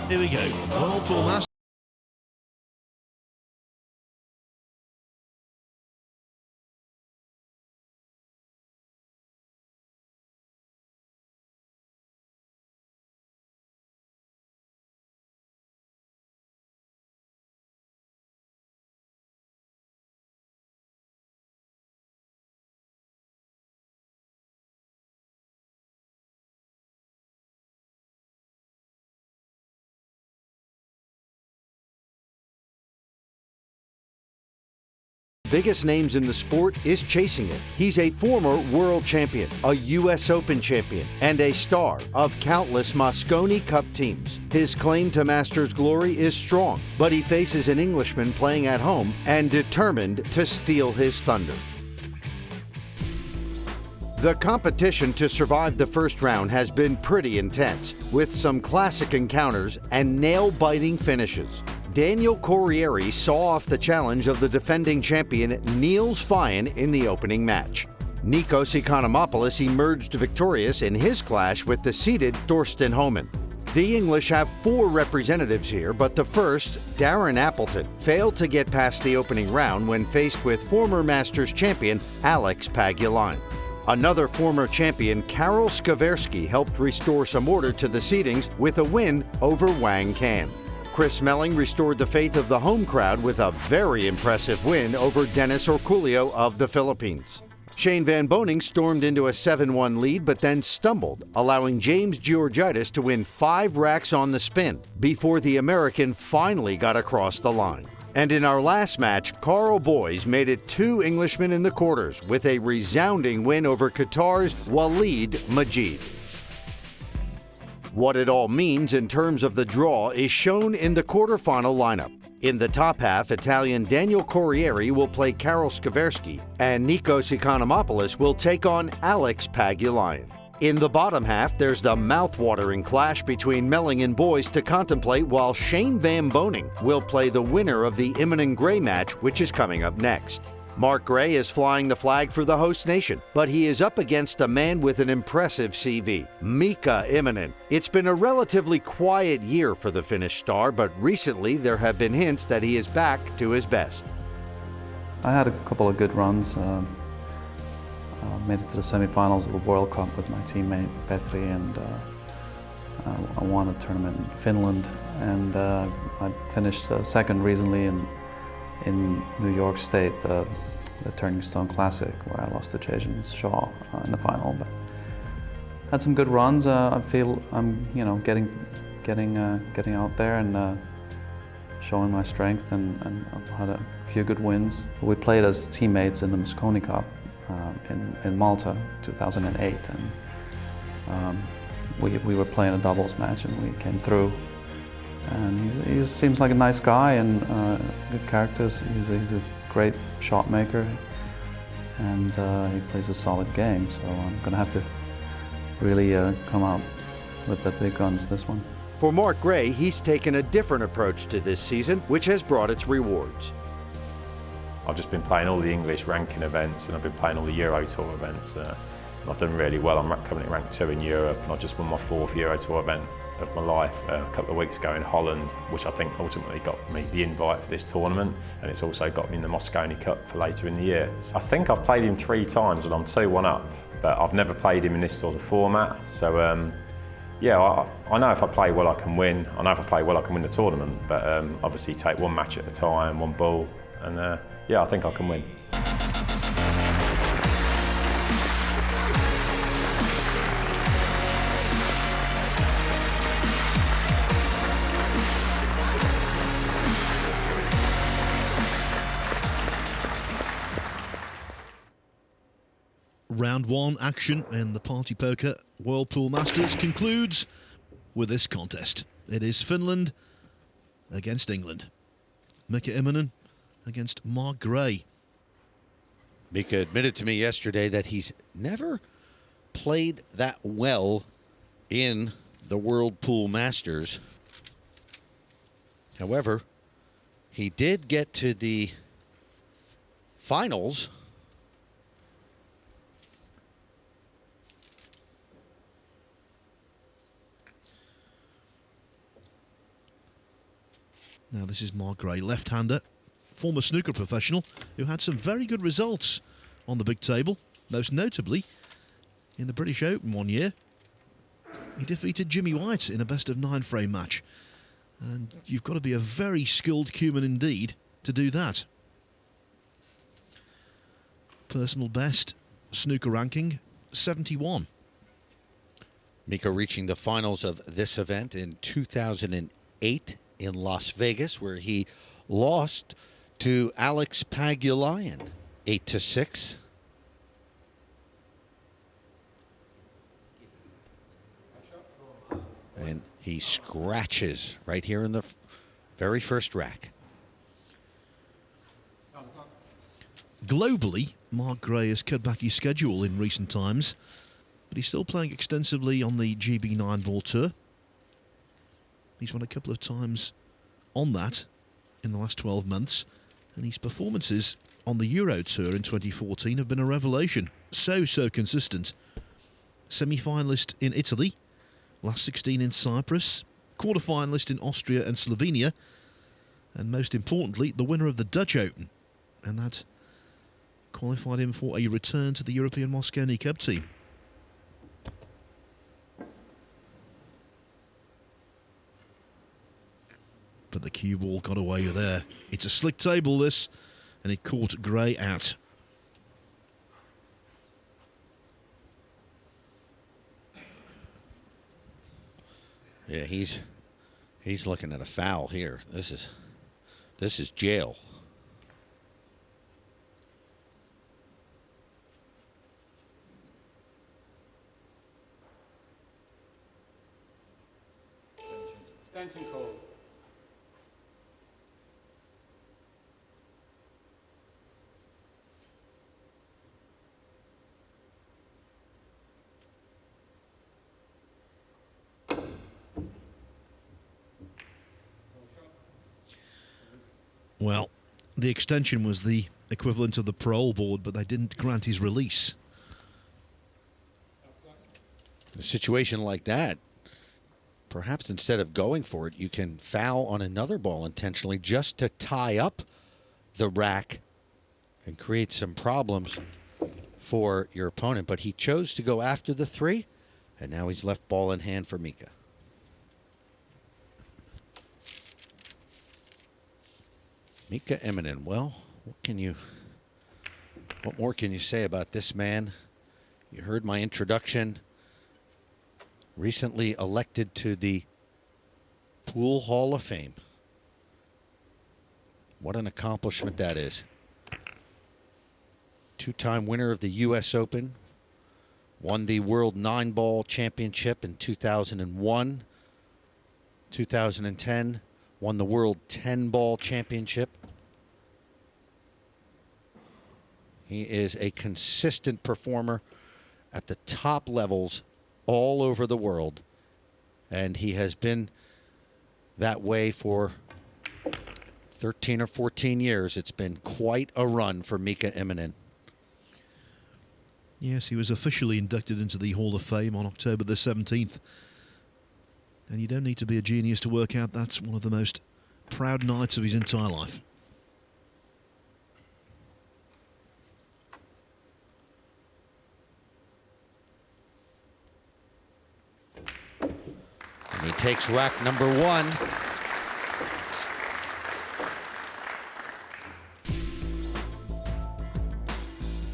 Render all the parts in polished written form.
Here we go. World Pool Masters. Biggest names in the sport is chasing it. He's a former world champion, a U.S. Open champion, and a star of countless Mosconi Cup teams. His claim to Masters glory is strong, but he faces an Englishman playing at home and determined to steal his thunder. The competition to survive the first round has been pretty intense, with some classic encounters and nail-biting finishes. Daniel Corriere saw off the challenge of the defending champion Niels Fyen in the opening match. Nikos Economopoulos emerged victorious in his clash with the seeded Thorsten Homan. The English have 4 representatives here, but the first, Darren Appleton, failed to get past the opening round when faced with former Masters champion Alex Pagulayan. Another former champion, Karol Skaversky, helped restore some order to the seedings with a win over Wang Can. Chris Melling restored the faith of the home crowd with a very impressive win over Dennis Orculio of the Philippines. Shane Van Boening stormed into a 7-1 lead but then stumbled, allowing James Georgitis to win 5 racks on the spin before the American finally got across the line. And in our last match, Carl Boys made it 2 Englishmen in the quarters with a resounding win over Qatar's Walid Majid. What it all means in terms of the draw is shown in the quarterfinal lineup. In the top half, Italian Daniel Corriere will play Karol Skaversky, and Nikos Economopoulos will take on Alex Pagulayan. In the bottom half, there's the mouth-watering clash between Melling and Boys to contemplate, while Shane Van Boening will play the winner of the Immonen Gray match, which is coming up next. Mark Gray is flying the flag for the host nation, but he is up against a man with an impressive CV, Mika Immonen. It's been a relatively quiet year for the Finnish star, but recently there have been hints that he is back to his best. I had a couple of good runs. Made it to the semi-finals of the World Cup with my teammate Petri, and I won a tournament in Finland, and I finished second recently in New York State, the Turning Stone Classic, where I lost to Jason Shaw in the final. But had some good runs. I feel I'm, getting out there and showing my strength, and I've had a few good wins. We played as teammates in the Mosconi Cup in Malta, 2008, and we were playing a doubles match, and we came through. And he seems like a nice guy and good characters. He's a great shot maker, and he plays a solid game. So I'm going to have to really come out with the big guns this one. For Mark Gray, he's taken a different approach to this season, which has brought its rewards. I've just been playing all the English ranking events, and I've been playing all the Euro Tour events. And I've done really well. I'm currently ranked 2 in Europe, and I just won my 4th Euro Tour event of my life a couple of weeks ago in Holland, which I think ultimately got me the invite for this tournament, and it's also got me in the Mosconi Cup for later in the year. I think I've played him 3 times and I'm 2-1 up, but I've never played him in this sort of format. So yeah, I know if I play well I can win. I know if I play well I can win the tournament, but obviously take one match at a time, one ball, and yeah, I think I can win. Round 1 action in the Party Poker World Pool Masters concludes with this contest. It is Finland against England. Mika Immonen against Mark Gray. Mika admitted to me yesterday that he's never played that well in the World Pool Masters. However, he did get to the finals Now this is Mark Gray, left-hander, former snooker professional who had some very good results on the big table, most notably in the British Open one year. He defeated Jimmy White in a best-of-9 frame match. And you've got to be a very skilled human indeed to do that. Personal best snooker ranking, 71. Mika reaching the finals of this event in 2008 in Las Vegas, where he lost to Alex Pagulayan 8-6. And he scratches right here in the very first rack. Globally, Mark Gray has cut back his schedule in recent times, but he's still playing extensively on the GB 9-ball tour. He's won a couple of times on that in the last 12 months, and his performances on the Euro Tour in 2014 have been a revelation. So consistent. Semi-finalist in Italy, last 16 in Cyprus, quarter-finalist in Austria and Slovenia, and most importantly, the winner of the Dutch Open, and that qualified him for a return to the European Mosconi Cup team. But the cue ball got away there. It's a slick table, this, and it caught Gray out. Yeah, he's looking at a foul here. This is jail. Extension call. Well, the extension was the equivalent of the parole board, but they didn't grant his release. A situation like that, perhaps instead of going for it, you can foul on another ball intentionally just to tie up the rack and create some problems for your opponent. But he chose to go after the 3, and now he's left ball in hand for Mika. Mika Immonen, well, what more can you say about this man? You heard my introduction. Recently elected to the Pool Hall of Fame. What an accomplishment that is. 2-time winner of the U.S. Open. Won the World 9-Ball Championship in 2001. 2010. Won the World 10-Ball Championship. He is a consistent performer at the top levels all over the world, and he has been that way for 13 or 14 years. It's been quite a run for Mika Immonen. Yes, he was officially inducted into the Hall of Fame on October the 17th. And you don't need to be a genius to work out that's one of the most proud nights of his entire life. And he takes rack number 1.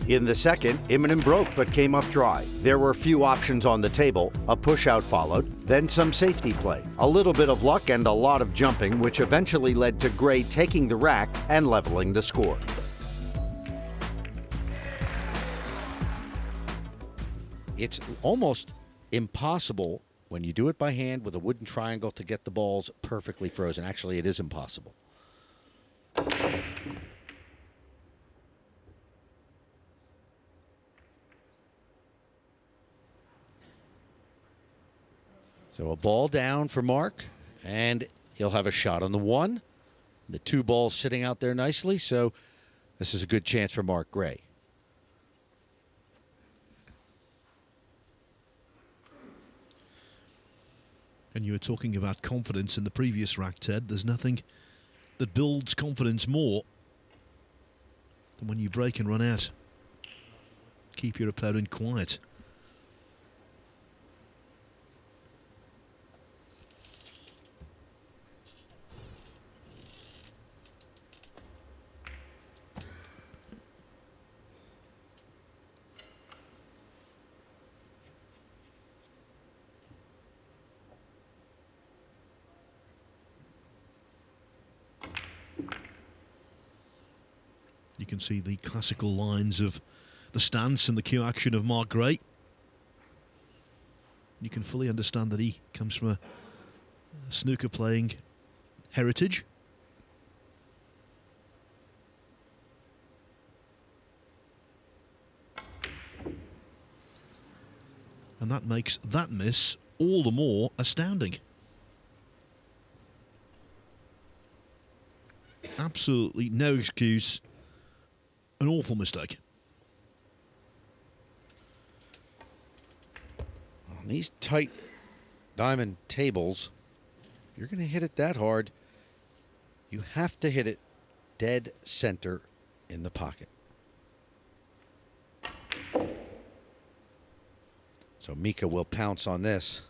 In the second, Immonen broke but came up dry. There were few options on the table. A push-out followed, then some safety play. A little bit of luck and a lot of jumping, which eventually led to Gray taking the rack and leveling the score. It's almost impossible when you do it by hand with a wooden triangle to get the balls perfectly frozen. Actually, it is impossible. So a ball down for Mark, and he'll have a shot on the 1. The 2 balls sitting out there nicely, so this is a good chance for Mark Gray. And you were talking about confidence in the previous rack, Ted. There's nothing that builds confidence more than when you break and run out. Keep your opponent quiet. You can see the classical lines of the stance and the cue action of Mark Gray. You can fully understand that he comes from a snooker playing heritage. And that makes that miss all the more astounding. Absolutely no excuse. An awful mistake. On these tight diamond tables, if you're going to hit it that hard, you have to hit it dead center in the pocket. So Mika will pounce on this.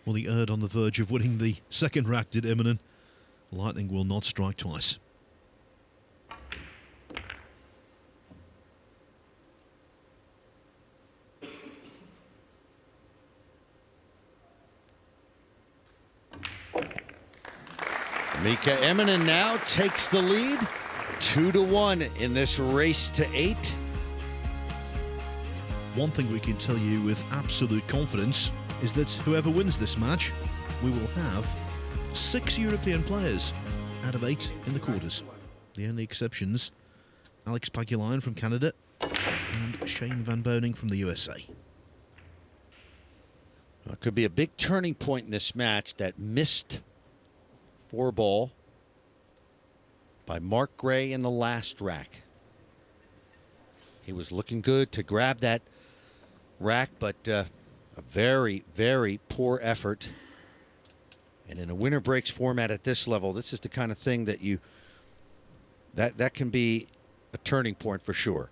Well, he erred on the verge of winning the second rack, did Immonen. Lightning will not strike twice. Mika Immonen now takes the lead, 2-1 in this race to 8. One thing we can tell you with absolute confidence is that whoever wins this match, we will have 6 European players out of 8 in the quarters. The only exceptions, Alex Pagulayan from Canada and Shane Van Boning from the USA. Well, it could be a big turning point in this match, that missed 4-ball by Mark Gray in the last rack. He was looking good to grab that rack, but a very, very poor effort. And in a winner breaks format at this level, this is the kind of thing that that can be a turning point for sure.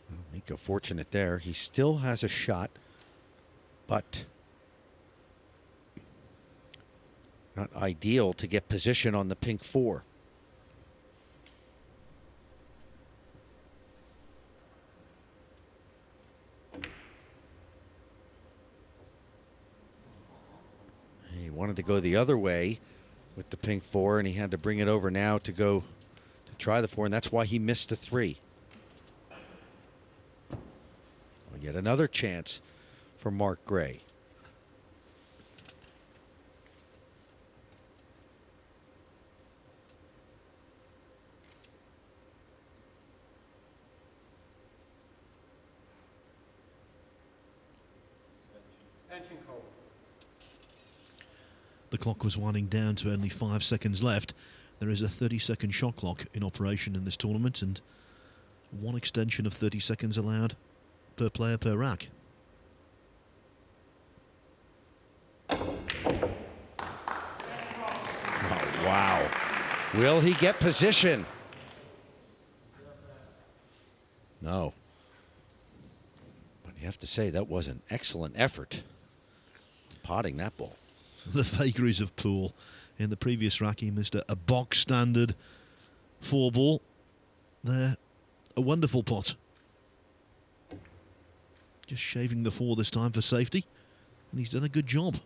Well, Mika fortunate there. He still has a shot, but not ideal to get position on the pink 4. He wanted to go the other way with the pink 4, and he had to bring it over now to go to try the 4, and that's why he missed the 3. Well, yet another chance for Mark Gray. Extension code. The clock was winding down to only 5 seconds left. There is a 30-second shot clock in operation in this tournament, and one extension of 30 seconds allowed per player per rack. Oh, wow. Will he get position? No. But you have to say that was an excellent effort, potting that ball. The vagaries of pool. In the previous rack, he missed a box standard 4-ball. There, a wonderful pot. Just shaving the 4 this time for safety, and he's done a good job.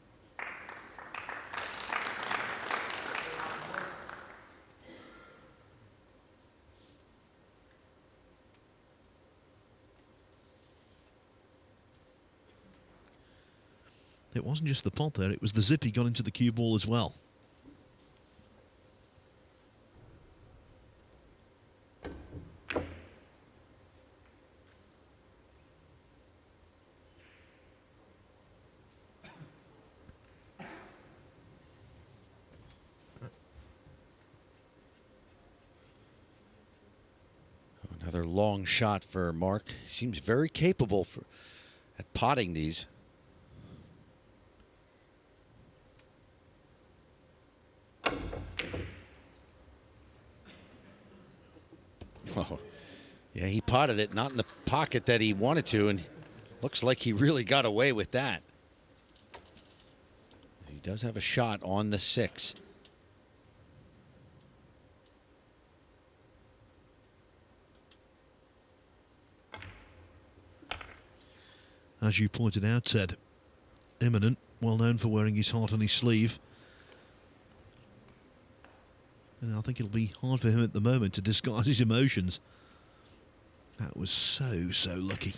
It wasn't just the pot there, it was the zip he got into the cue ball as well. Another long shot for Mark. He seems very capable at potting these. Oh, yeah, he potted it, not in the pocket that he wanted to, and looks like he really got away with that. He does have a shot on the 6. As you pointed out, Ted, Immonen, well known for wearing his heart on his sleeve. And I think it'll be hard for him at the moment to disguise his emotions. That was so lucky.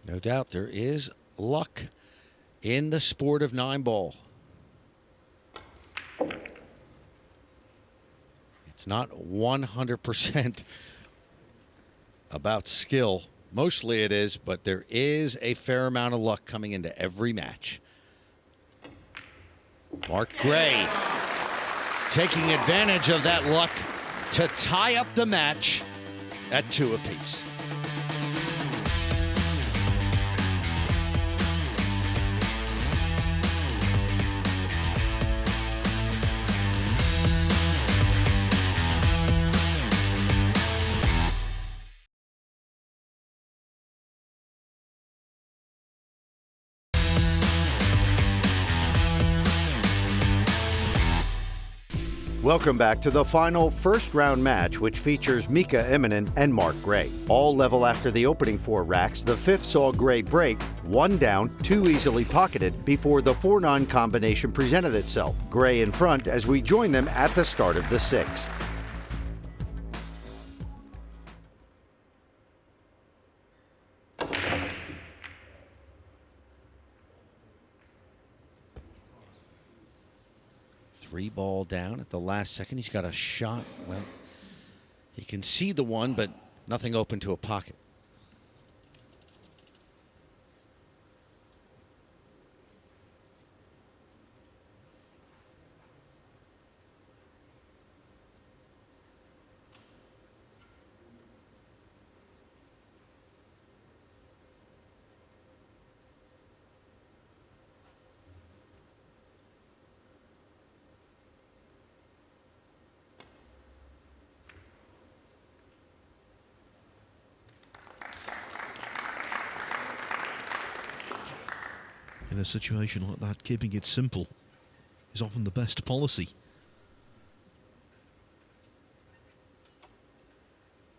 No doubt there is luck in the sport of 9-ball. It's not 100% about skill. Mostly it is, but there is a fair amount of luck coming into every match. Mark Gray taking advantage of that luck to tie up the match at 2 apiece. Welcome back to the final first-round match, which features Mika Immonen and Mark Gray. All level after the opening 4 racks, the 5th saw Gray break, 1 down, 2 easily pocketed, before the 4-9 combination presented itself. Gray in front as we join them at the start of the 6th. Three ball down at the last second. He's got a shot. Well, he can see the one, but nothing open to a pocket. In a situation like that, keeping it simple is often the best policy.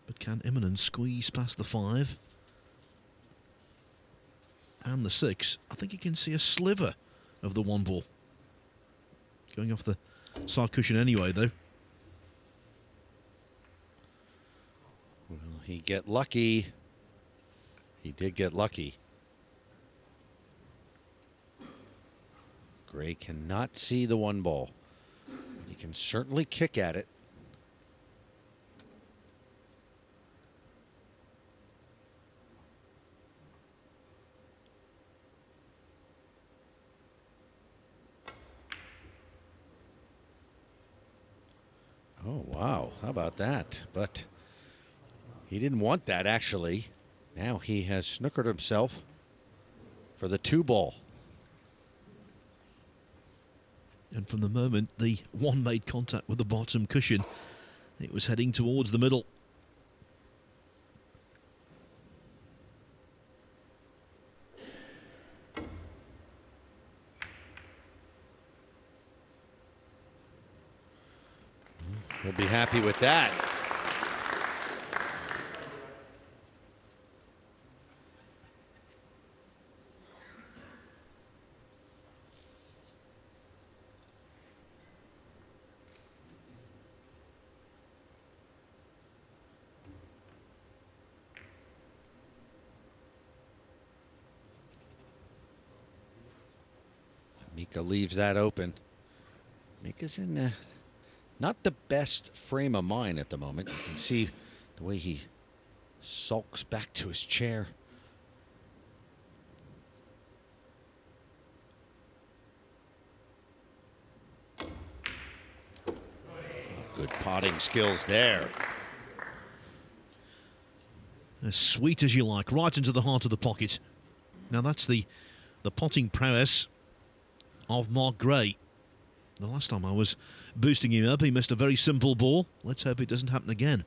But can Immonen squeeze past the 5 and the 6? I think you can see a sliver of the 1 ball. Going off the side cushion anyway, though. Will he get lucky? He did get lucky. Gray cannot see the 1 ball. He can certainly kick at it. Oh, wow. How about that? But he didn't want that, actually. Now he has snookered himself for the 2 ball. And from the moment the 1 made contact with the bottom cushion, it was heading towards the middle. He'll be happy with that. Mika leaves that open. Mika's in not the best frame of mind at the moment. You can see the way he sulks back to his chair. Good potting skills there. As sweet as you like, right into the heart of the pocket. Now that's the potting prowess of Mark Gray. The last time I was boosting him up, he missed a very simple ball. Let's hope it doesn't happen again.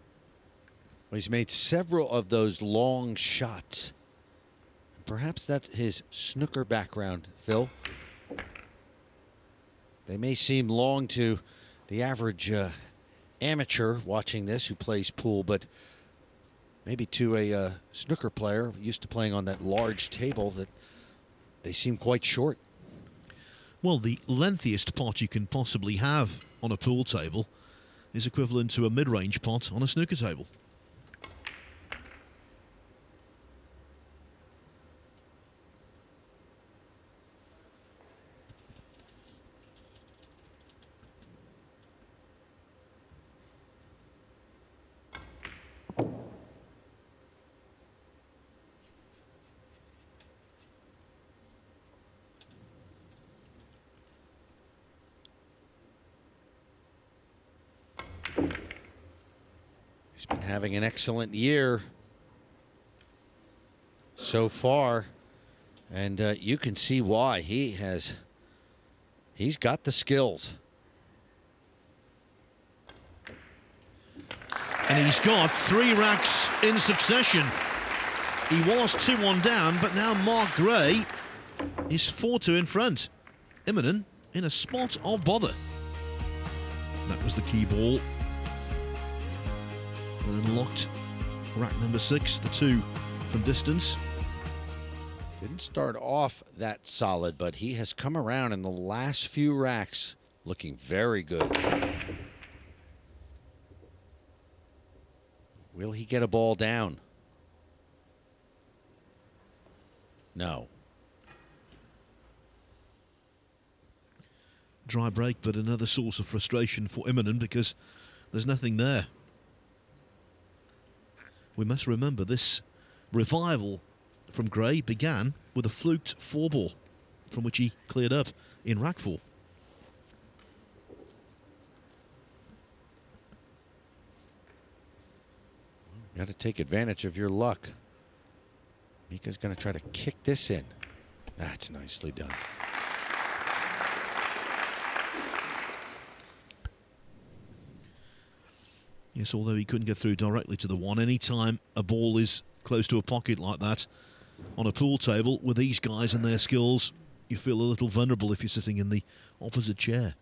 Well, he's made several of those long shots. Perhaps that's his snooker background, Phil. They may seem long to the average amateur watching this who plays pool, but maybe to a snooker player used to playing on that large table, that they seem quite short. Well, the lengthiest pot you can possibly have on a pool table is equivalent to a mid-range pot on a snooker table. He's been having an excellent year so far, and you can see why. He's got the skills. And he's got 3 racks in succession. He was 2-1 down, but now Mark Gray is 4-2 in front. Immonen in a spot of bother. That was the key ball that unlocked rack number 6, the 2 from distance. Didn't start off that solid, but he has come around in the last few racks looking very good. Will he get a ball down? No. Dry break, but another source of frustration for Immonen because there's nothing there. We must remember this revival from Gray began with a fluked 4-ball from which he cleared up in rack 4. You got to take advantage of your luck. Mika's going to try to kick this in. That's nicely done. Yes, although he couldn't get through directly to the 1, any time a ball is close to a pocket like that on a pool table with these guys and their skills, you feel a little vulnerable if you're sitting in the opposite chair.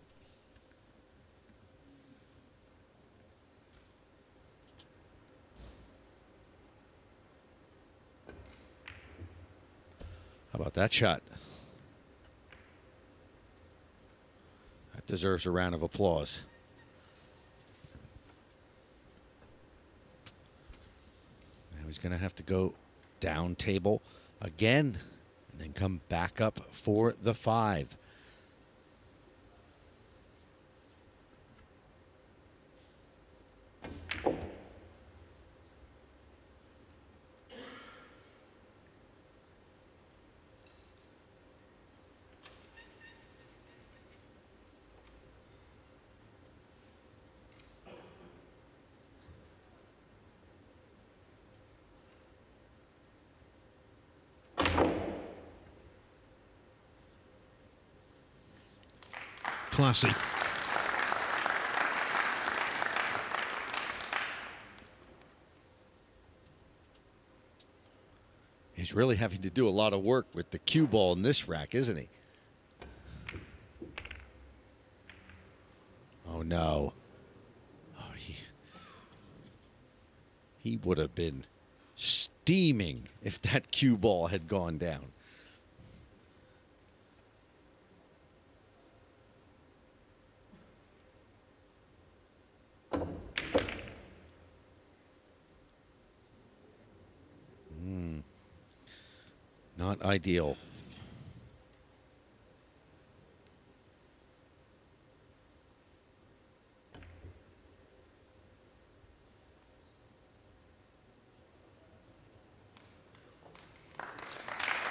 How about that shot? That deserves a round of applause. Now he's going to have to go down table again and then come back up for the 5. Classy. He's really having to do a lot of work with the cue ball in this rack, isn't he? Oh, no. Oh, he would have been steaming if that cue ball had gone down. Not ideal.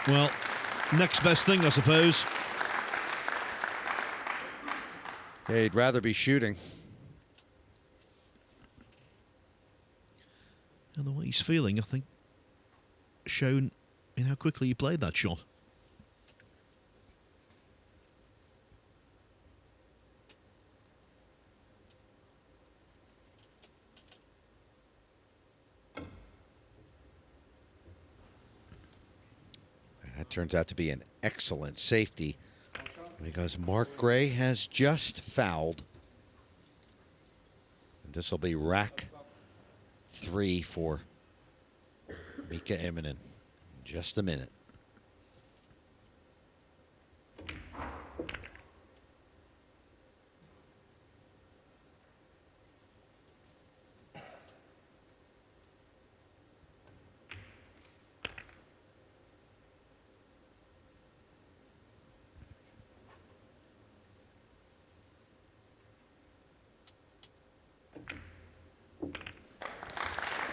Well, next best thing, I suppose. Yeah, he'd rather be shooting. he's feeling, I think, shown in how quickly he played that shot. That turns out to be an excellent safety because Mark Gray has just fouled. This will be rack 3 for Mika Immonen in just a minute.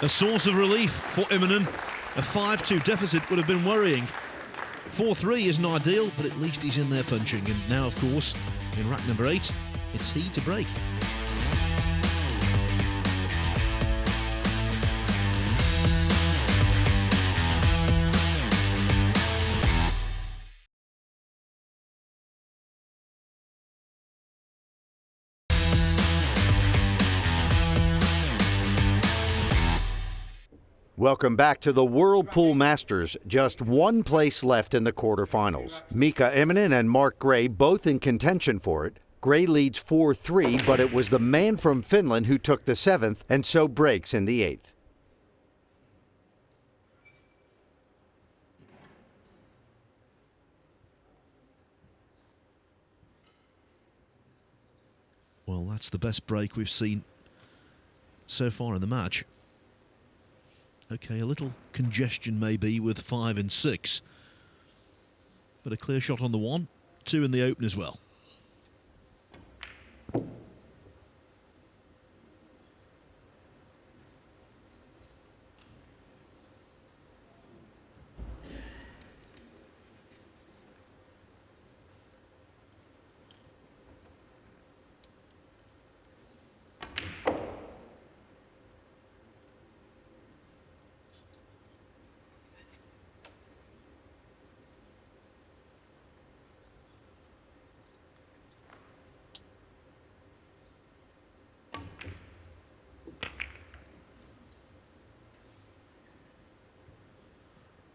A source of relief for Immonen. A 5-2 deficit would have been worrying. 4-3 isn't ideal, but at least he's in there punching. And now, of course, in rack number 8, it's he to break. Welcome back to the Whirlpool Masters. Just one place left in the quarterfinals. Mika Immonen and Mark Gray both in contention for it. Gray leads 4-3, but it was the man from Finland who took the 7th and so breaks in the 8th. Well, that's the best break we've seen so far in the match. Okay, a little congestion maybe with 5 and 6. But a clear shot on the 1, 2 in the open as well.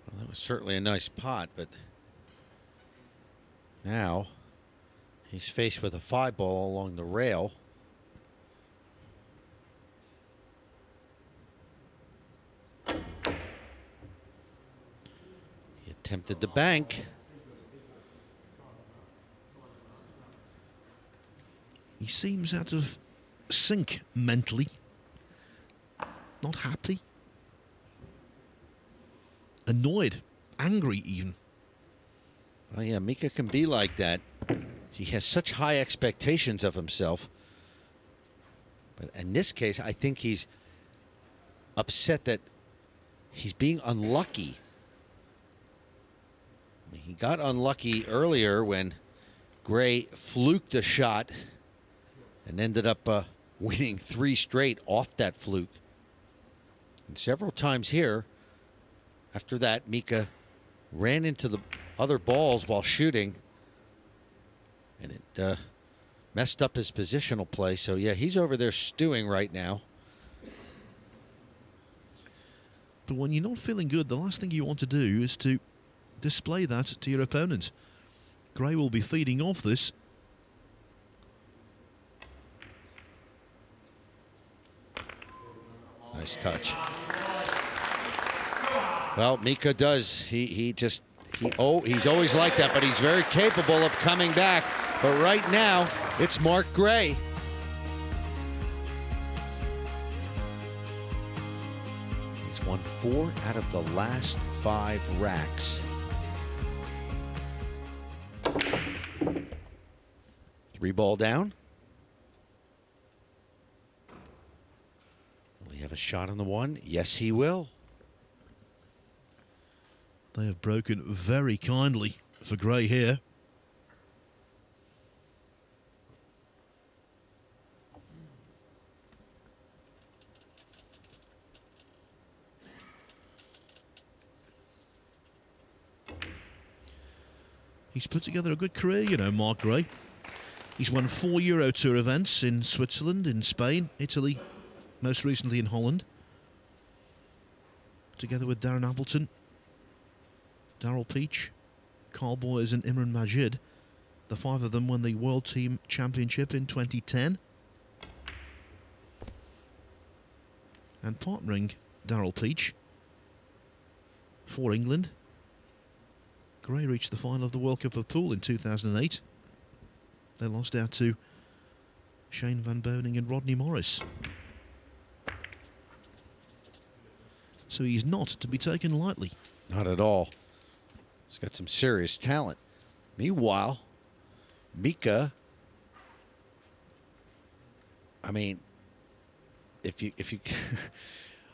Well, that was certainly a nice pot, but now he's faced with a 5 ball along the rail. He attempted the bank. He seems out of sync mentally. Not happy. Annoyed. Angry even. Oh yeah, Mika can be like that. He has such high expectations of himself. But in this case, I think he's upset that he's being unlucky. I mean, he got unlucky earlier when Gray fluked a shot and ended up winning 3 straight off that fluke. And several times here, after that, Mika ran into the other balls while shooting, and it messed up his positional play. So, yeah, he's over there stewing right now. But when you're not feeling good, the last thing you want to do is to display that to your opponent. Gray will be feeding off this. Nice touch. Well, Mika does. He's always like that, but he's very capable of coming back. But right now, it's Mark Gray. He's won 4 out of the last 5 racks. 3 ball down. Will he have a shot on the 1? Yes, he will. They have broken very kindly for Gray here. He's put together a good career, you know, Mark Gray. He's won 4 Euro Tour events in Switzerland, in Spain, Italy, most recently in Holland. Together with Darren Appleton, Darrell Peach, Carl Boyers and Imran Majid. The 5 of them won the World Team Championship in 2010. And partnering Darrell Peach for England, Gray reached the final of the World Cup of Pool in 2008. They lost out to Shane Van Boening and Rodney Morris. So he's not to be taken lightly. Not at all. He's got some serious talent. Meanwhile, Mika, I mean, if you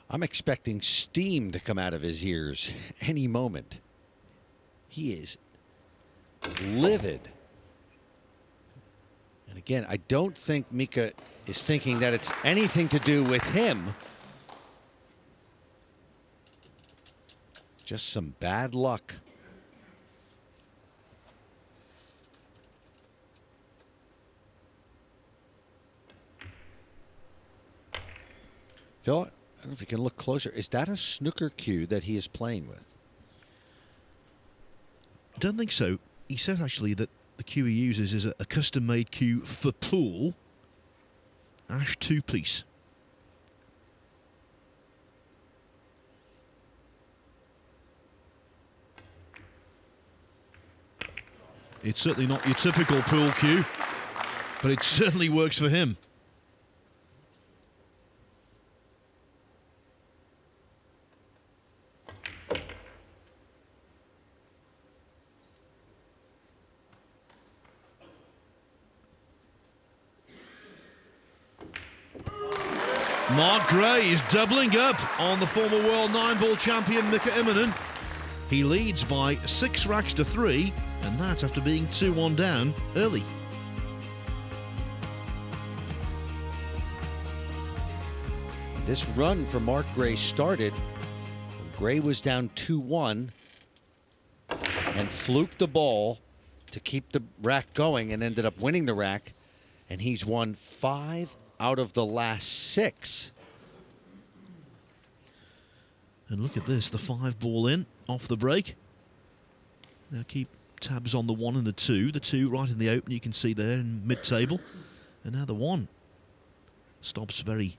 I'm expecting steam to come out of his ears any moment. He is livid. And again, I don't think Mika is thinking that it's anything to do with him. Just some bad luck. Phil, I don't know if you can look closer. Is that a snooker cue that he is playing with? Don't think so. He said actually that the cue he uses is a custom-made cue for pool. Ash 2-piece. It's certainly not your typical pool cue, but it certainly works for him. Mark Gray is doubling up on the former world 9-ball champion Mika Immonen. He leads by 6 racks to 3, and that after being 2-1 down early. This run for Mark Gray started when Gray was down 2-1 and fluked the ball to keep the rack going and ended up winning the rack. And he's won 5 out of the last 6. And look at this, the 5-ball in, off the break. Now keep tabs on the 1 and the 2. The 2 right in the open, you can see there in mid-table. And now the 1 stops very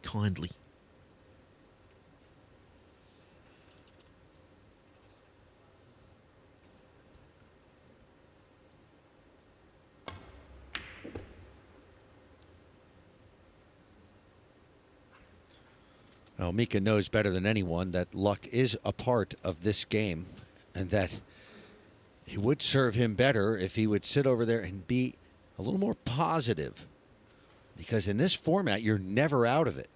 kindly. Well, Mika knows better than anyone that luck is a part of this game and that it would serve him better if he would sit over there and be a little more positive. Because in this format, you're never out of it.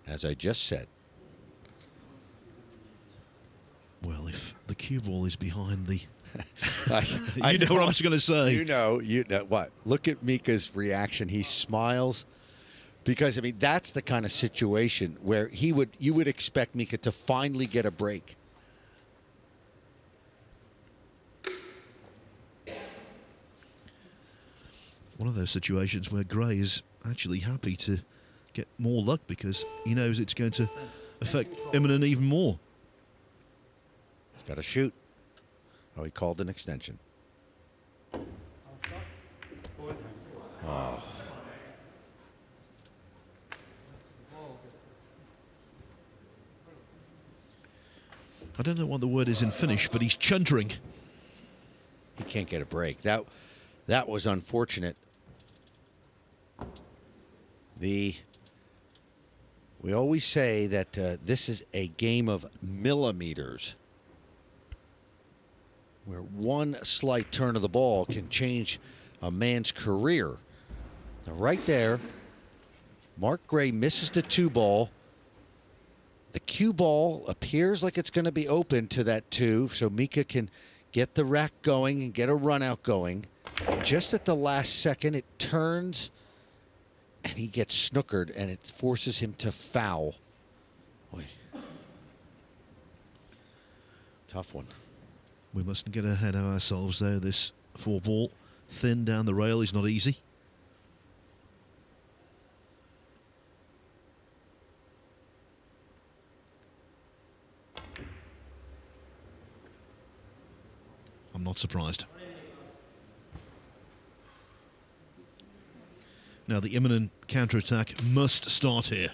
As I just said. Well, if the cue ball is behind the... I you know what I'm just going to say. You know what? Look at Mika's reaction. He smiles because, I mean, that's the kind of situation where you would expect Mika to finally get a break. One of those situations where Gray is actually happy to get more luck because he knows it's going to affect Immonen even more. He's got to shoot. Oh, he called an extension. Oh. I don't know what the word is in Finnish, but he's chuntering. He can't get a break. That was unfortunate. We always say that this is a game of millimeters, where one slight turn of the ball can change a man's career. Now right there, Mark Gray misses the 2 ball. The cue ball appears like it's going to be open to that 2, so Mika can get the rack going and get a run out going. And just at the last second, it turns and he gets snookered, and it forces him to foul. Boy. Tough one. We mustn't get ahead of ourselves though. This 4-ball thin down the rail is not easy. I'm not surprised. Now the imminent counter-attack must start here.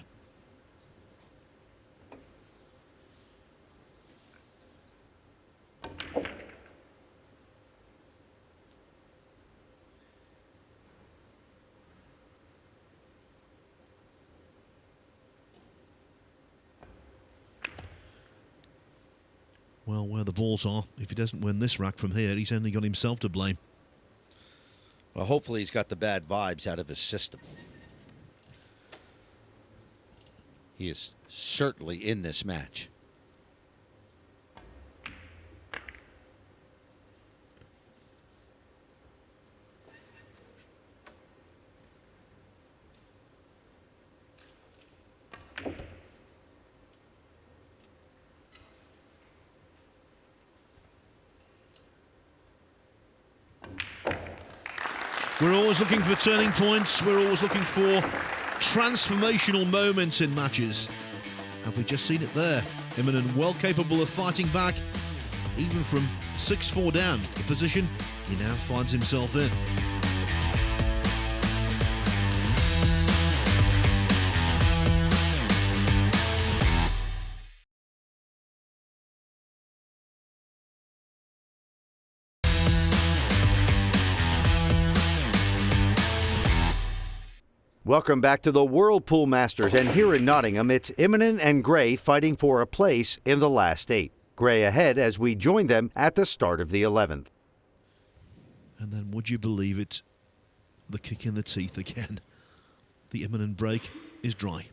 Well, where the balls are, if he doesn't win this rack from here, he's only got himself to blame. Well, hopefully he's got the bad vibes out of his system. He is certainly in this match. We're always looking for turning points. We're always looking for transformational moments in matches. Have we just seen it there? Immonen well capable of fighting back, even from 6-4 down, the position he now finds himself in. Welcome back to the Whirlpool Masters, and here in Nottingham, it's Immonen and Gray fighting for a place in the last 8. Gray ahead as we join them at the start of the 11th. And then, would you believe it, the kick in the teeth again. The Immonen break is dry.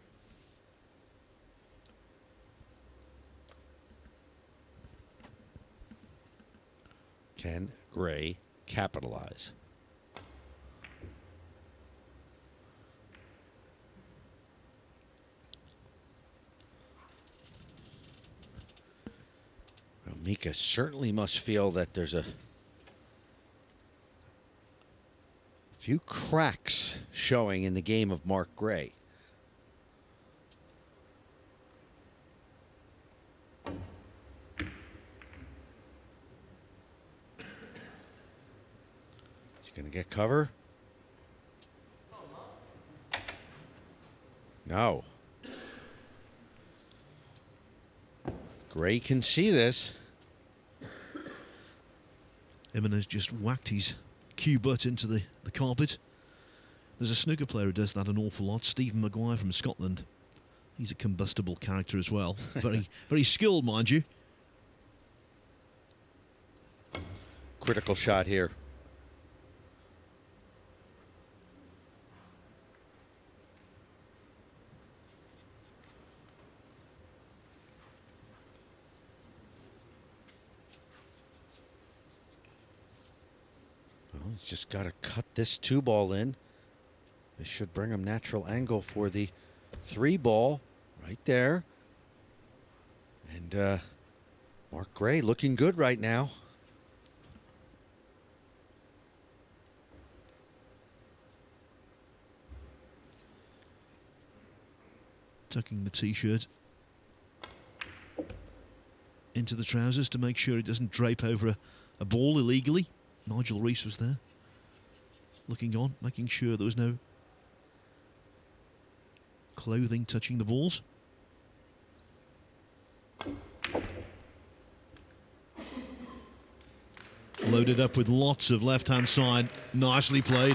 Can Gray capitalize? Well, Mika certainly must feel that there's a few cracks showing in the game of Mark Gray. Going to get cover? No. Gray can see this. Immonen's just whacked his cue butt into the carpet. There's a snooker player who does that an awful lot, Stephen Maguire from Scotland. He's a combustible character as well. Very, very skilled, mind you. Critical shot here. He's just got to cut this 2-ball in. This should bring him natural angle for the 3-ball right there. And Mark Gray looking good right now. Tucking the t-shirt into the trousers to make sure it doesn't drape over a ball illegally. Nigel Rees was there, looking on, making sure there was no clothing touching the balls. Loaded up with lots of left-hand side. Nicely played.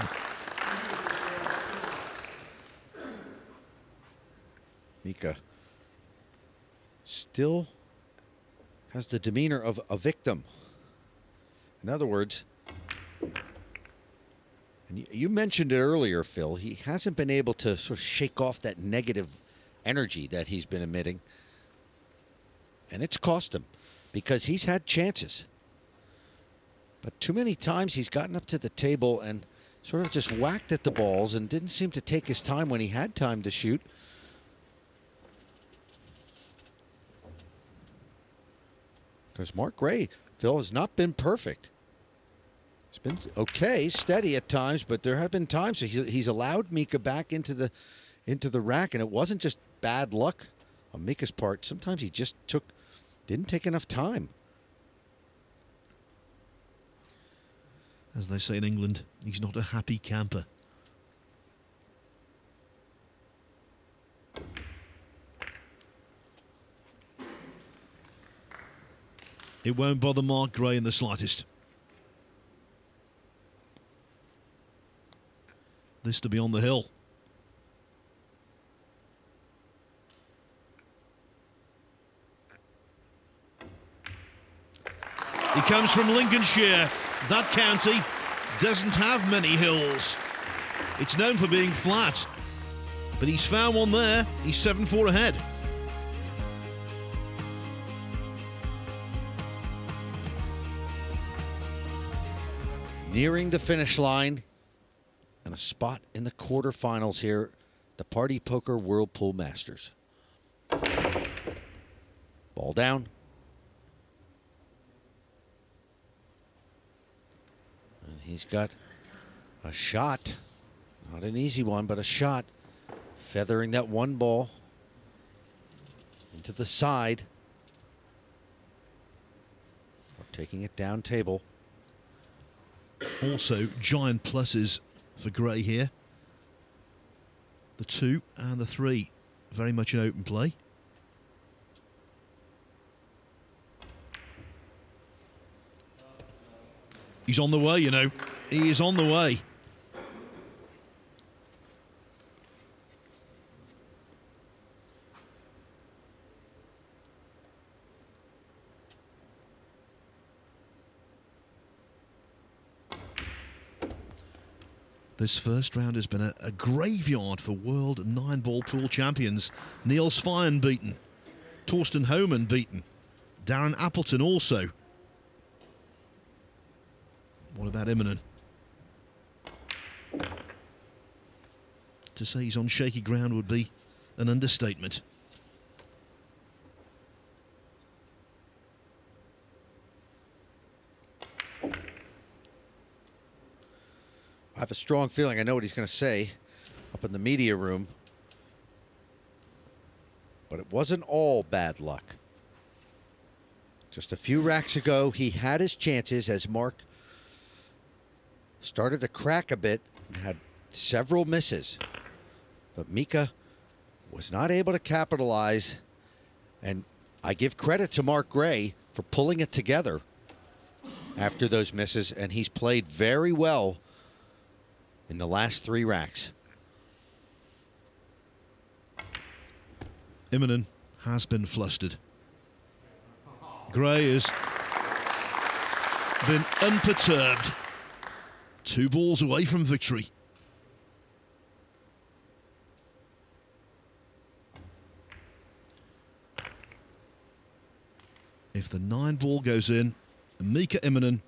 Mika still has the demeanor of a victim. In other words, and you mentioned it earlier, Phil, he hasn't been able to sort of shake off that negative energy that he's been emitting. And it's cost him because he's had chances. But too many times he's gotten up to the table and sort of just whacked at the balls and didn't seem to take his time when he had time to shoot. Because Mark Gray, Phil, has not been perfect. He's been okay, steady at times, but there have been times he's allowed Mika back into the rack, and it wasn't just bad luck on Mika's part. Sometimes he just didn't take enough time. As they say in England, he's not a happy camper. It won't bother Mark Gray in the slightest. This to be on the hill. He comes from Lincolnshire. That county doesn't have many hills. It's known for being flat. But he's found one there. He's 7-4 ahead. Nearing the finish line and a spot in the quarterfinals here, the Party Poker Whirlpool Masters. Ball down. And he's got a shot. Not an easy one, but a shot. Feathering that one ball into the side. Or taking it down table. Also, giant pluses for Gray here. The 2 and the 3, very much an open play. He's on the way, you know. He is on the way. This first round has been a graveyard for world 9-ball pool champions. Niels Fine beaten. Torsten Homan beaten. Darren Appleton also. What about Immonen? To say he's on shaky ground would be an understatement. I have a strong feeling I know what he's going to say up in the media room. But it wasn't all bad luck. Just a few racks ago, he had his chances as Mark started to crack a bit and had several misses. But Mika was not able to capitalize. And I give credit to Mark Gray for pulling it together after those misses. And he's played very well in the last 3 racks. Immonen has been flustered. Gray has been unperturbed. 2 balls away from victory. If the 9-ball goes in, Mika Immonen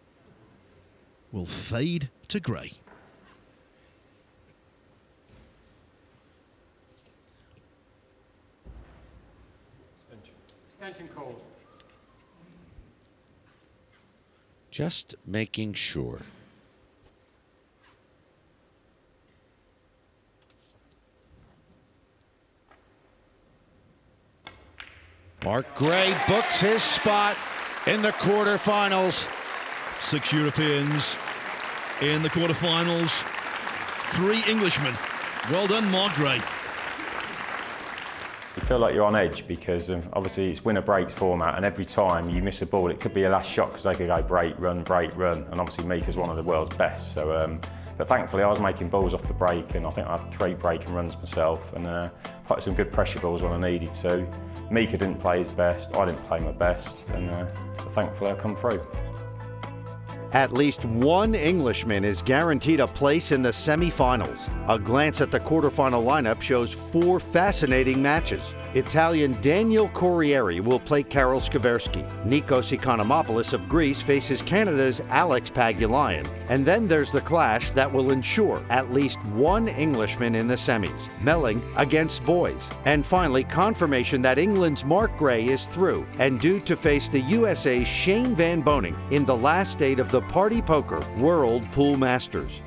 will fade to Gray. Extension called. Just making sure. Mark Gray books his spot in the quarterfinals. 6 Europeans in the quarterfinals. 3 Englishmen. Well done, Mark Gray. You feel like you're on edge because obviously it's winner breaks format, and every time you miss a ball it could be a last shot because they could go break, run, and obviously Mika's one of the world's best. So, but thankfully I was making balls off the break, and I think I had 3 breaking runs myself, and put some good pressure balls when I needed to. Mika didn't play his best, I didn't play my best, and but thankfully I come through. At least one Englishman is guaranteed a place in the semifinals. A glance at the quarterfinal lineup shows 4 fascinating matches. Italian Daniel Corriere will play Karol Skaversky. Nikos Economopoulos of Greece faces Canada's Alex Pagulayan. And then there's the clash that will ensure at least one Englishman in the semis, Melling against Boys. And finally, confirmation that England's Mark Gray is through and due to face the USA's Shane Van Boening in the last state of the Party Poker World Pool Masters.